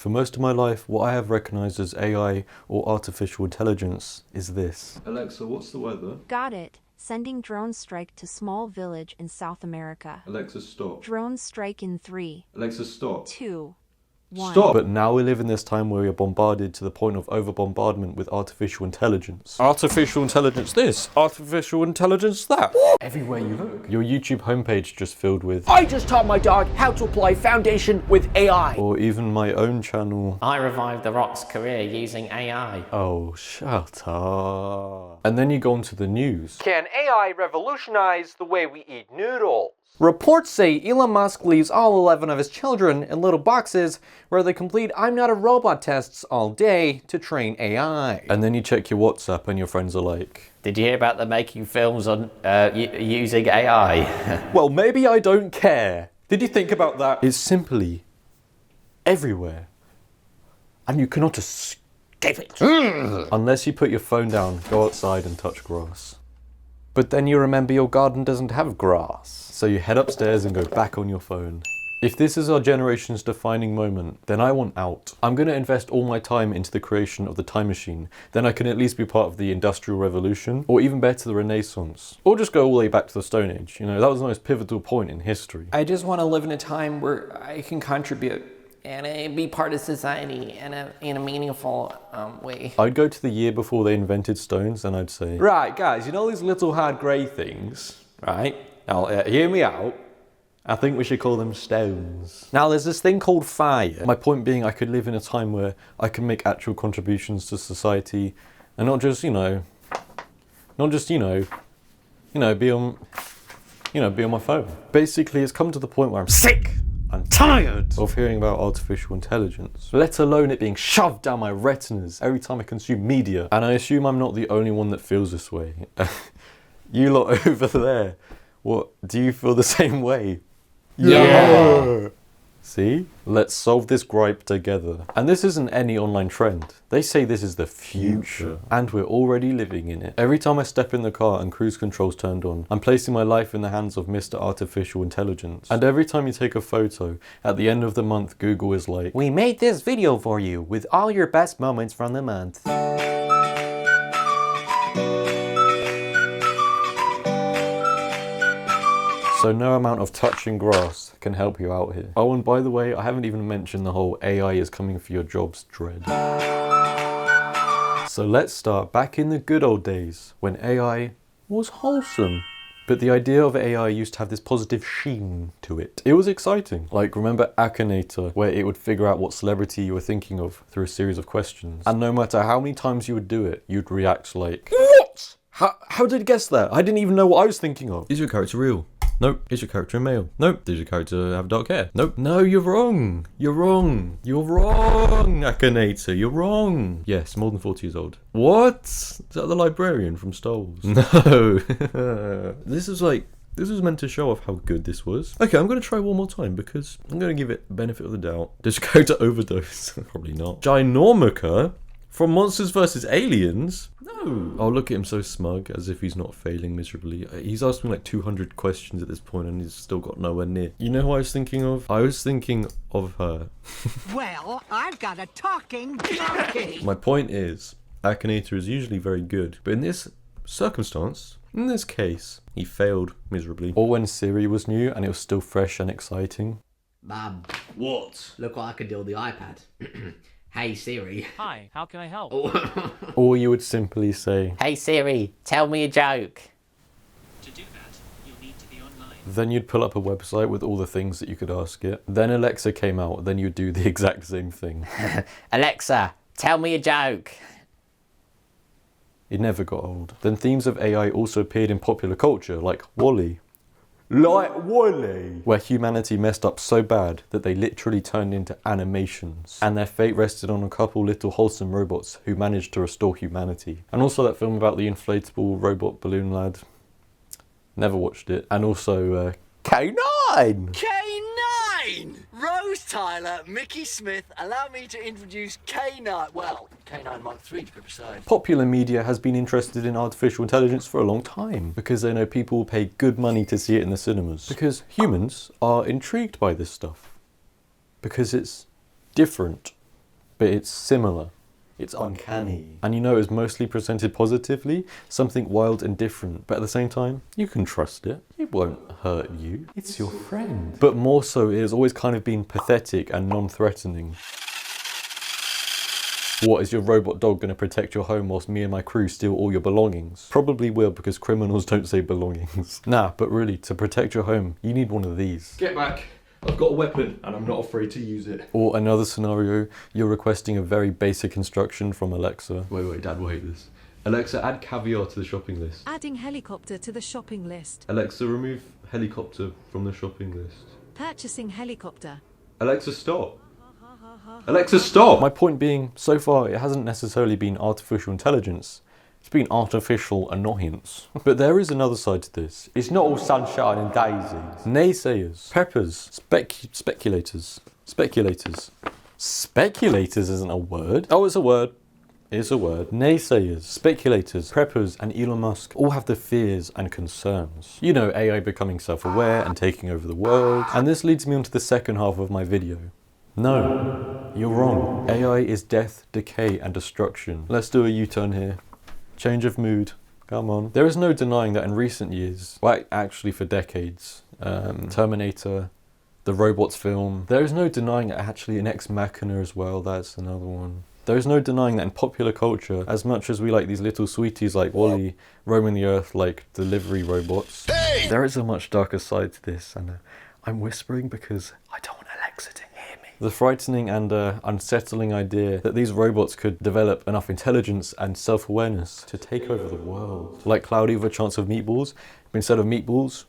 For most of my life, what I have recognized as AI or artificial intelligence is this. Alexa, what's the weather? Got it. Sending drone strike to small village in South America. Alexa, stop. Drone strike in 3. Alexa, stop. 2. 1. Stop! But now we live in this time where we are bombarded to the point of over-bombardment with artificial intelligence. Artificial intelligence this, artificial intelligence that. Everywhere you look. Your YouTube homepage just filled with, I just taught my dog how to apply foundation with AI. or even my own channel. I revived The Rock's career using AI. Oh, shut up. And then you go onto the news. Can AI revolutionize the way we eat noodles? Reports say Elon Musk leaves all 11 of his children in little boxes where they complete I'm not a robot tests all day to train AI. And then you check your WhatsApp and your friends are like, Did you hear about them making films on using AI? well, maybe I don't care. Did you think about that? It's simply everywhere. And you cannot escape it. Unless you put your phone down, go outside and touch grass. But then you remember your garden doesn't have grass. So you head upstairs and go back on your phone. If this is our generation's defining moment, then I want out. I'm going to invest all my time into the creation of the time machine. Then I can at least be part of the Industrial Revolution, or even better, the Renaissance. Or just go all the way back to the Stone Age. You know, that was the most pivotal point in history. I just want to live in a time where I can contribute and be part of society in a meaningful way. I'd go to the year before they invented stones and I'd say, right guys, you know these little hard grey things, right? Now hear me out. I think we should call them stones. Now there's this thing called fire. My point being I could live in a time where I can make actual contributions to society and not just, be on my phone. Basically it's come to the point where I'm sick. I'm tired of hearing about artificial intelligence, let alone it being shoved down my retinas every time I consume media. And I assume I'm not the only one that feels this way. You lot over there, what, do you feel the same way? Yeah. See? Let's solve this gripe together. And this isn't any online trend. They say this is the future. And we're already living in it. Every time I step in the car and cruise control's turned on, I'm placing my life in the hands of Mr. Artificial Intelligence. And every time you take a photo, at the end of the month, Google is like, we made this video for you with all your best moments from the month. So no amount of touching grass can help you out here. Oh, and by the way, I haven't even mentioned the whole AI is coming for your jobs dread. So let's start back in the good old days when AI was wholesome. But the idea of AI used to have this positive sheen to it. It was exciting. Like, remember Akinator, where it would figure out what celebrity you were thinking of through a series of questions. And no matter how many times you would do it, you'd react like, what? How did you guess that? I didn't even know what I was thinking of. Is your character real? Nope. Is your character a male? Nope. Does your character have dark hair? Nope. No, you're wrong. You're wrong. You're wrong, Akinator. You're wrong. Yes, more than 40 years old. What? Is that the librarian from Star Wars? No. This was meant to show off how good this was. Okay, I'm going to try one more time because I'm going to give it benefit of the doubt. Does your character overdose? Probably not. Ginormica? From Monsters vs. Aliens? No. Oh, look at him so smug, as if he's not failing miserably. He's asked me like 200 questions at this point and he's still got nowhere near. You know who I was thinking of? I was thinking of her. Well, I've got a talking donkey. My point is, Akinator is usually very good, but in this circumstance, in this case, he failed miserably. Or when Siri was new and it was still fresh and exciting. Mum, What? look what I can do on the iPad. Hey Siri. Hi, how can I help? Or you would simply say, Hey Siri, tell me a joke. To do that, you'll need to be online. then you'd pull up a website with all the things that you could ask it. Then Alexa came out, then you'd do the exact same thing. Alexa, tell me a joke. It never got old. Then themes of AI also appeared in popular culture, like WALL-E. Like WALL-E! Where humanity messed up so bad that they literally turned into animations. And their fate rested on a couple little wholesome robots who managed to restore humanity. And also that film about the inflatable robot balloon lad. Never watched it. And also, K9! K9! Rose Tyler, Mickey Smith, allow me to introduce K9. Well, K9 Mark III to be precise. Popular media has been interested in artificial intelligence for a long time because they know people will pay good money to see it in the cinemas. Because humans are intrigued by this stuff. Because it's different. but it's similar. It's uncanny. And you know it's mostly presented positively, something wild and different, but at the same time, you can trust it. It won't hurt you. It's your friend. But more so, it has always kind of been pathetic and non-threatening. What, is your robot dog going to protect your home whilst me and my crew steal all your belongings? Probably will, because criminals don't say belongings. Nah, but really, to protect your home, you need one of these. Get back. I've got a weapon and I'm not afraid to use it. Or another scenario, you're requesting a very basic instruction from Alexa. Wait, Dad will hate this. Alexa, add caviar to the shopping list. Adding helicopter to the shopping list. Alexa, remove helicopter from the shopping list. Purchasing helicopter. Alexa, stop. Alexa, stop! My point being, so far it hasn't necessarily been artificial intelligence. It's been artificial annoyance. But there is another side to this. It's not all sunshine and daisies. Naysayers, preppers, speculators. Speculators isn't a word. Oh, it's a word. It's a word. Naysayers, speculators, preppers, and Elon Musk all have their fears and concerns. You know, AI becoming self-aware and taking over the world. And this leads me on to the second half of my video. No, you're wrong. AI is death, decay, and destruction. Let's do a U-turn here. Change of mood. Come on. There is no denying that in recent years, well, actually for decades, Terminator, the Robots film, there is no denying that actually in Ex Machina as well, that's another one. There is no denying that in popular culture, as much as we like these little sweeties like WALL-E roaming the earth like delivery robots, there is a much darker side to this, and I'm whispering because I don't want Alexa to hear me. The frightening and unsettling idea that these robots could develop enough intelligence and self-awareness to take over the world. Like Cloudy with a Chance of Meatballs, but instead of meatballs,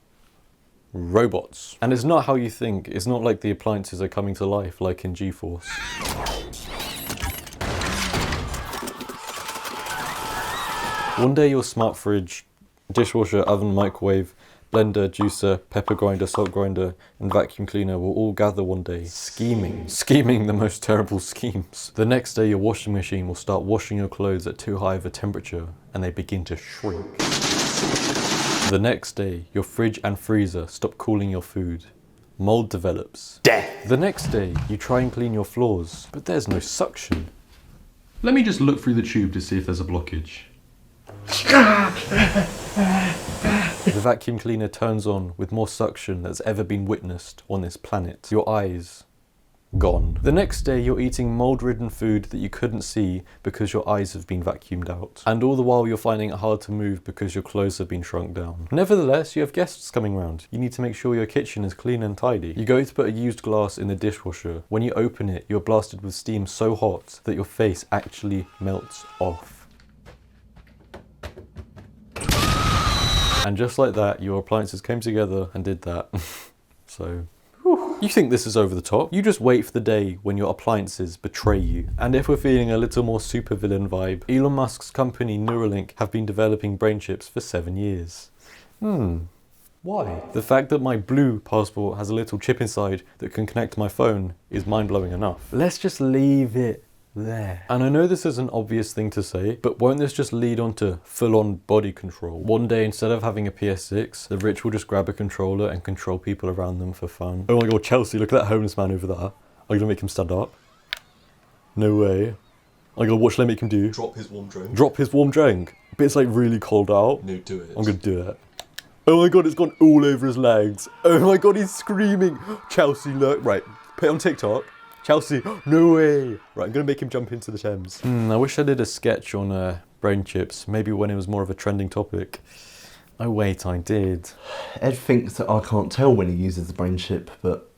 robots. And it's not how you think. It's not like the appliances are coming to life like in G-Force. One day your smart fridge, dishwasher, oven, microwave, blender, juicer, pepper grinder, salt grinder, and vacuum cleaner will all gather one day, scheming the most terrible schemes. The next day your washing machine will start washing your clothes at too high of a temperature, and they begin to shrink. The next day your fridge and freezer stop cooling your food. Mold develops. Death! The next day you try and clean your floors, but there's no suction. Let me just look through the tube to see if there's a blockage. The vacuum cleaner turns on with more suction that's ever been witnessed on this planet. Your eyes, gone. The next day you're eating mold-ridden food that you couldn't see because your eyes have been vacuumed out. And all the while you're finding it hard to move because your clothes have been shrunk down. Nevertheless, you have guests coming round. You need to make sure your kitchen is clean and tidy. You go to put a used glass in the dishwasher. When you open it, you're blasted with steam so hot that your face actually melts off. And just like that, your appliances came together and did that. So, you think this is over the top? You just wait for the day when your appliances betray you. And if we're feeling a little more supervillain vibe, Elon Musk's company Neuralink have been developing brain chips for 7 years. Why? The fact that my blue passport has a little chip inside that can connect to my phone is mind-blowing enough. Let's just leave it there. And I know this is an obvious thing to say, but won't this just lead on to full-on body control? One day, instead of having a PS6, the rich will just grab a controller and control people around them for fun. Oh my god, Chelsea, look at that homeless man over there. Are you gonna make him stand up? No way. I gotta what shall I make him do? Drop his warm drink. Drop his warm drink? But it's like really cold out. No, do it. I'm gonna do it. Oh my god, it's gone all over his legs. Oh my god, he's screaming. Chelsea, look. Right, put it on TikTok. Chelsea, no way! Right, I'm gonna make him jump into the Thames. I wish I did a sketch on brain chips, maybe when it was more of a trending topic. Oh wait, I did. Ed thinks that I can't tell when he uses the brain chip, but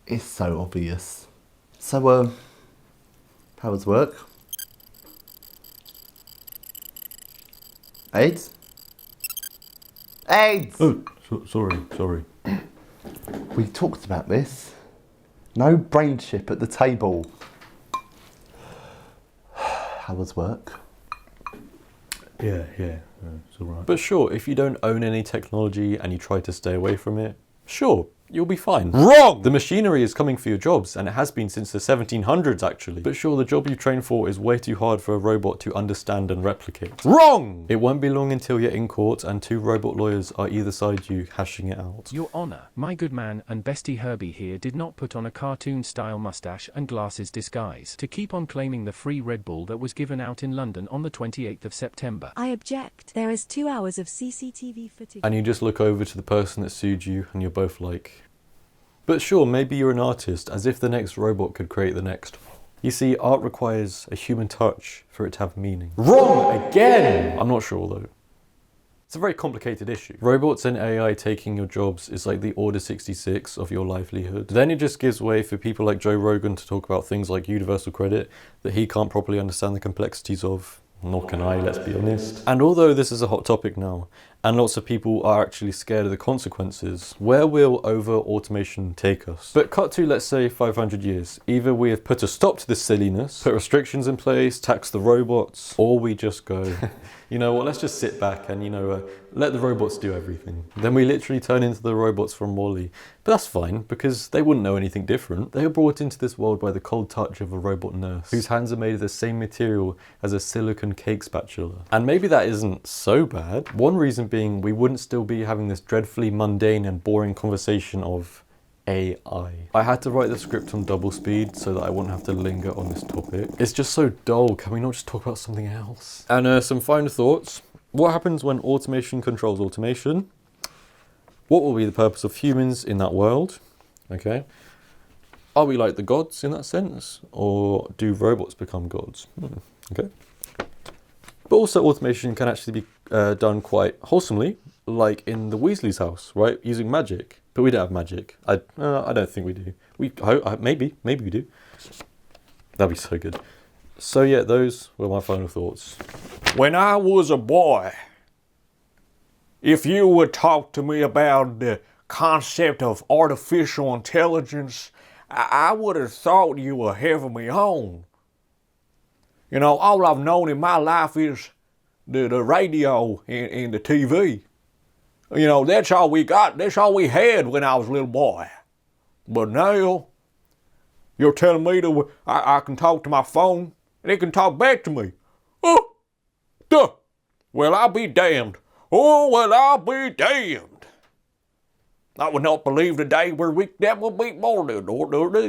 it's so obvious. So, how does it work? AIDS? AIDS! Oh, sorry. We talked about this. No brain chip at the table. How does work? Yeah, it's alright. But sure, if you don't own any technology and you try to stay away from it, sure, you'll be fine. Wrong! The machinery is coming for your jobs, and it has been since the 1700s actually. But sure, the job you train for is way too hard for a robot to understand and replicate. Wrong! It won't be long until you're in court and 2 robot lawyers are either side you hashing it out. Your Honor, my good man and bestie Herbie here did not put on a cartoon-style mustache and glasses disguise to keep on claiming the free Red Bull that was given out in London on the 28th of September. I object. There is 2 hours of CCTV footage. And you just look over to the person that sued you and you're both like, but sure, maybe you're an artist, as if the next robot could create the next. You see, art requires a human touch for it to have meaning. Wrong again! I'm not sure though. It's a very complicated issue. Robots and AI taking your jobs is like the Order 66 of your livelihood. Then it just gives way for people like Joe Rogan to talk about things like universal credit that he can't properly understand the complexities of. Nor can I, let's be honest. And although this is a hot topic now, and lots of people are actually scared of the consequences, where will over-automation take us? But cut to, let's say, 500 years. Either we have put a stop to this silliness, put restrictions in place, tax the robots, or we just go, you know what, let's just sit back and, let the robots do everything. Then we literally turn into the robots from WALL-E. But that's fine, because they wouldn't know anything different. They were brought into this world by the cold touch of a robot nurse, whose hands are made of the same material as a silicone cake spatula. And maybe that isn't so bad. One reason being we wouldn't still be having this dreadfully mundane and boring conversation of AI. I had to write the script on double speed so that I wouldn't have to linger on this topic. It's just so dull, can we not just talk about something else? And some final thoughts. What happens when automation controls automation? What will be the purpose of humans in that world? Okay. Are we like the gods in that sense? Or do robots become gods? Okay. But also automation can actually be done quite wholesomely, like in the Weasley's house, right? Using magic. But we don't have magic. I don't think we do. Maybe we do. That'd be so good. So yeah, those were my final thoughts. When I was a boy, if you would talk to me about the concept of artificial intelligence, I would have thought you were having me on. All I've known in my life is the radio and the TV. That's all we got. That's all we had when I was a little boy. But now, you're telling me that I can talk to my phone and it can talk back to me. Oh, duh. Well, I'll be damned. Oh, well, I'll be damned. I would not believe the day where that will be more than